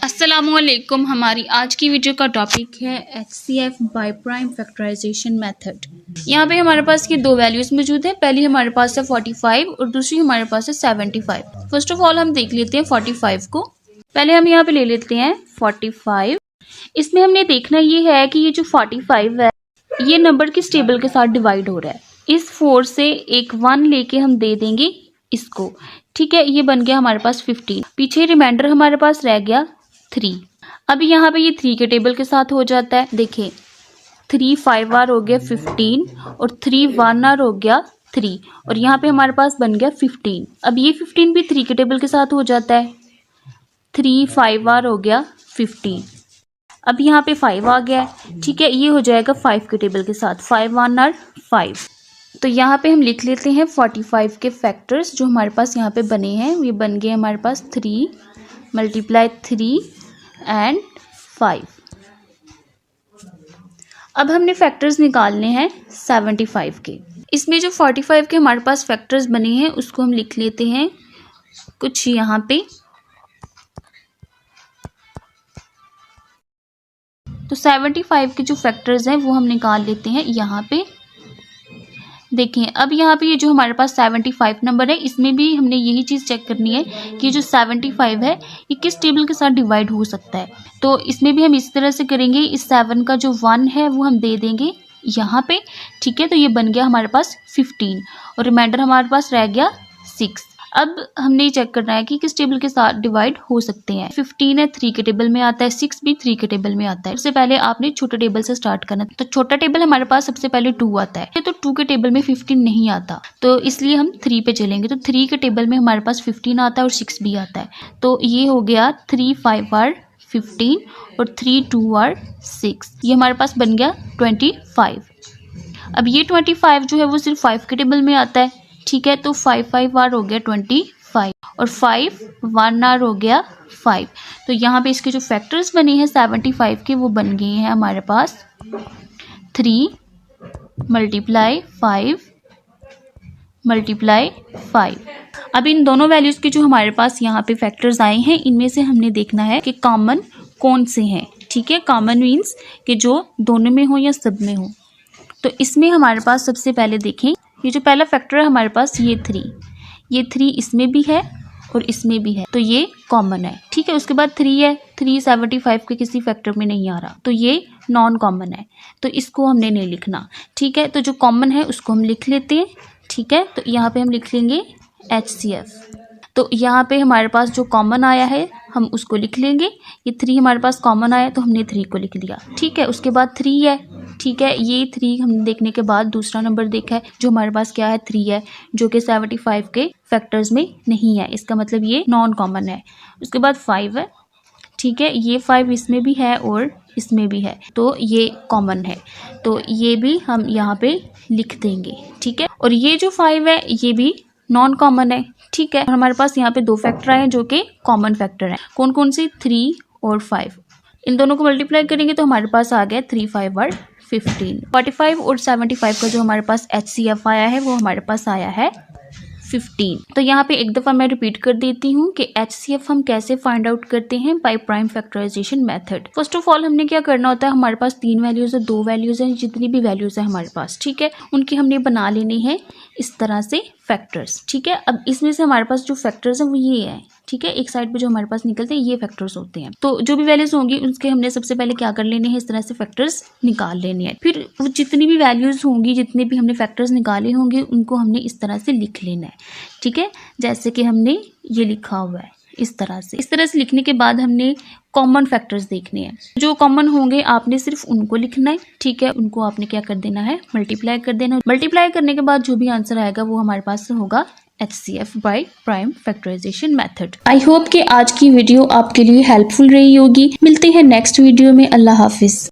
अस्सलामुअलैकुम। हमारी आज की वीडियो का टॉपिक है HCF by prime factorization method. यहाँ पे हमारे पास ये दो वैल्यूज़ मौजूद हैं। पहली हमारे पास है 45 और दूसरी हमारे पास है 75। फर्स्ट ऑफ ऑल हम देख लेते हैं 45 को। पहले हम यहाँ पे ले लेते हैं 45। इसमें हमने देखना ये है कि ये जो 45 है ये नंबर किस टेबल के साथ डिवाइड हो रहा है। इस 4 से एक 1 लेके हम दे देंगे इसको, ठीक है। ये बन गया हमारे पास 15। पीछे रिमाइंडर हमारे पास रह गया 3। अब यहाँ पे ये 3 के टेबल के साथ हो जाता है। देखिए 3 5 आर हो गया 15 और 3 1 आर हो गया 3 और यहाँ पे हमारे पास बन गया 15। अब ये 15 भी 3 के टेबल के साथ हो जाता है। 3 5 आर हो गया 15। अब यहाँ पे 5 आ गया है, ठीक है। ये हो जाएगा 5 के टेबल के साथ। 5 1 आर 5। तो यहाँ पे हम लिख लेते हैं 45 के फैक्टर्स जो हमारे पास यहाँ पे बने हैं। ये बन गए हमारे पास 3 मल्टीप्लाई 3 एंड 5। अब हमने फैक्टर्स निकालने हैं 75 के। इसमें जो 45 के हमारे पास फैक्टर्स बने हैं उसको हम लिख लेते हैं कुछ यहाँ पे। तो 75 के जो फैक्टर्स हैं वो हम निकाल लेते हैं यहाँ पे। देखें अब यहाँ पे ये जो हमारे पास 75 नंबर है इसमें भी हमने यही चीज़ चेक करनी है कि जो 75 है ये किस टेबल के साथ डिवाइड हो सकता है। तो इसमें भी हम इस तरह से करेंगे। इस 7 का जो 1 है वो हम दे देंगे यहाँ पे, ठीक है। तो ये बन गया हमारे पास 15 और रिमाइंडर हमारे पास रह गया 6। अब हमने चेक करना है कि किस टेबल के साथ डिवाइड हो सकते हैं। 15 है 3 के टेबल में आता है, 6 भी 3 के टेबल में आता है। सबसे पहले आपने छोटे टेबल से स्टार्ट करना है। तो छोटा टेबल हमारे पास सबसे पहले 2 आता है, तो 2 के टेबल में 15 नहीं आता, तो इसलिए हम 3 पे चलेंगे। तो 3 के टेबल में हमारे पास 15 आता है और 6 भी आता है। तो ये हो गया 3 5 आर 15 और 3 2 आर 6। ये हमारे पास बन गया 25। अब ये 25 जो है वो सिर्फ 5 के टेबल में आता है, ठीक है। तो 5 5 आर हो गया 25 और 5 1 आर हो गया 5। तो यहाँ पे इसके जो फैक्टर्स बने हैं 75 के वो बन गए हैं हमारे पास 3 मल्टीप्लाई 5 मल्टीप्लाई 5। अब इन दोनों वैल्यूज़ के जो हमारे पास यहाँ पे फैक्टर्स आए हैं इनमें से हमने देखना है कि कॉमन कौन से हैं, ठीक है। कॉमन मीन्स कि जो दोनों में हो या सब में हो। तो इसमें हमारे पास सबसे पहले देखें ये जो पहला फैक्टर है हमारे पास ये 3 इसमें भी है और इसमें भी है, तो ये कॉमन है, ठीक है। उसके बाद 3 है, 3 75 के किसी फैक्टर में नहीं आ रहा, तो ये नॉन कॉमन है, तो इसको हमने नहीं लिखना, ठीक है। तो जो कॉमन है उसको हम लिख लेते हैं, ठीक है। तो यहाँ पे हम लिख लेंगे HCF। तो यहाँ पे हमारे पास जो कॉमन आया है हम उसको लिख लेंगे। ये 3 हमारे पास कॉमन आया तो हमने 3 को लिख दिया, ठीक है। उसके बाद 3 है, ठीक है। ये 3 हमने देखने के बाद दूसरा नंबर देखा है जो हमारे पास क्या है 3 है, जो कि 75 के फैक्टर्स में नहीं है, इसका मतलब ये नॉन कॉमन है। उसके बाद 5 है, ठीक है। ये 5 इसमें भी है और इसमें भी है, तो ये कॉमन है, तो ये भी हम यहाँ पे लिख देंगे, ठीक है। और ये जो 5 है ये भी नॉन कॉमन है, ठीक है। और हमारे पास यहाँ पे 2 फैक्टर आए हैं जो कि कॉमन फैक्टर हैं। कौन कौन से? 3 और 5। इन दोनों को मल्टीप्लाई करेंगे तो हमारे पास आ गया 3 5 और 15। 45 और 75 का जो हमारे पास HCF आया है वो हमारे पास आया है 15। तो यहाँ पे एक दफ़ा मैं रिपीट कर देती हूँ कि HCF हम कैसे फाइंड आउट करते हैं by prime factorization method. First of all हमने क्या करना होता है, हमारे पास 3 वैल्यूज़ है, 2 वैल्यूज़ हैं, जितनी भी वैल्यूज़ है हमारे पास, ठीक है, उनकी हमने बना लेनी है इस तरह से फैक्टर्स, ठीक है। अब इसमें से हमारे पास जो फैक्टर्स हैं वो ये है, ठीक है। एक साइड पे जो हमारे पास निकलते हैं ये फैक्टर्स होते हैं। तो जो भी वैल्यूज होंगी उसके हमने सबसे पहले क्या कर लेने हैं, इस तरह से फैक्टर्स निकाल लेने हैं। फिर वो जितनी भी वैल्यूज होंगी, जितने भी हमने फैक्टर्स निकाले होंगे उनको हमने इस तरह से लिख लेना है, ठीक है। जैसे कि हमने ये लिखा हुआ है इस तरह से लिखने के बाद हमने कॉमन फैक्टर्स देखने हैं। जो कॉमन होंगे आपने सिर्फ उनको लिखना है, ठीक है। उनको आपने क्या कर देना है, मल्टीप्लाई कर देना है। मल्टीप्लाई करने के बाद जो भी आंसर आएगा वो हमारे पास होगा HCF by prime factorization method. I hope कि आज की वीडियो आपके लिए हेल्पफुल रही होगी। मिलते हैं नेक्स्ट वीडियो में। अल्लाह हाफिज।